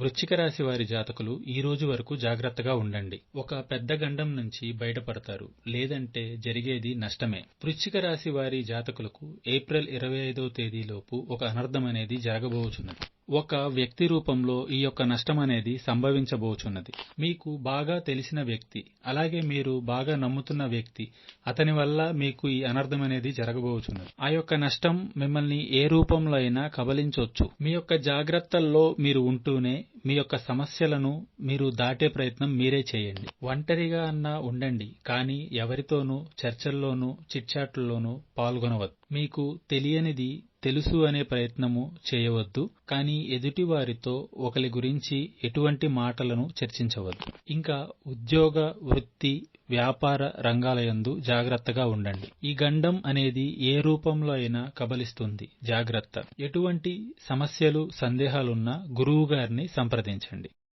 వృశ్చిక రాశి వారి జాతకులు ఈ రోజు వరకు జాగ్రత్తగా ఉండండి. ఒక పెద్ద గండం నుంచి బయటపడతారు, లేదంటే జరిగేది నష్టమే. వృశ్చిక రాశి వారి జాతకులకు ఏప్రిల్ 25వ తేదీలోపు ఒక అనర్థం అనేది జరగబోచున్నది. ఒక వ్యక్తి రూపంలో ఈ యొక్క నష్టం అనేది సంభవించబోచున్నది. మీకు బాగా తెలిసిన వ్యక్తి, అలాగే మీరు బాగా నమ్ముతున్న వ్యక్తి, అతని వల్ల మీకు ఈ అనర్థం అనేది జరగబోచున్నది. ఆ యొక్క నష్టం మిమ్మల్ని ఏ రూపంలో అయినా కబలించొచ్చు. మీ యొక్క జాగ్రత్తల్లో మీరు ఉంటూనే మీ యొక్క సమస్యలను మీరు దాటే ప్రయత్నం మీరే చేయండి. ఒంటరిగా అన్నా ఉండండి, కానీ ఎవరితోనూ చర్చల్లోనూ చిట్చాట్లలోనూ పాల్గొనవద్దు. మీకు తెలియనిది తెలుసు అనే ప్రయత్నము చేయవద్దు, కానీ ఎదుటి వారితో ఒకరి గురించి ఎటువంటి మాటలను చర్చించవద్దు. ఇంకా ఉద్యోగ, వృత్తి, వ్యాపార రంగాలయందు జాగ్రత్తగా ఉండండి. ఈ గండం అనేది ఏ రూపంలో అయినా కబలిస్తుంది, జాగ్రత్త. ఎటువంటి సమస్యలు, సందేహాలున్నా గురువు గారిని సంప్రదించండి.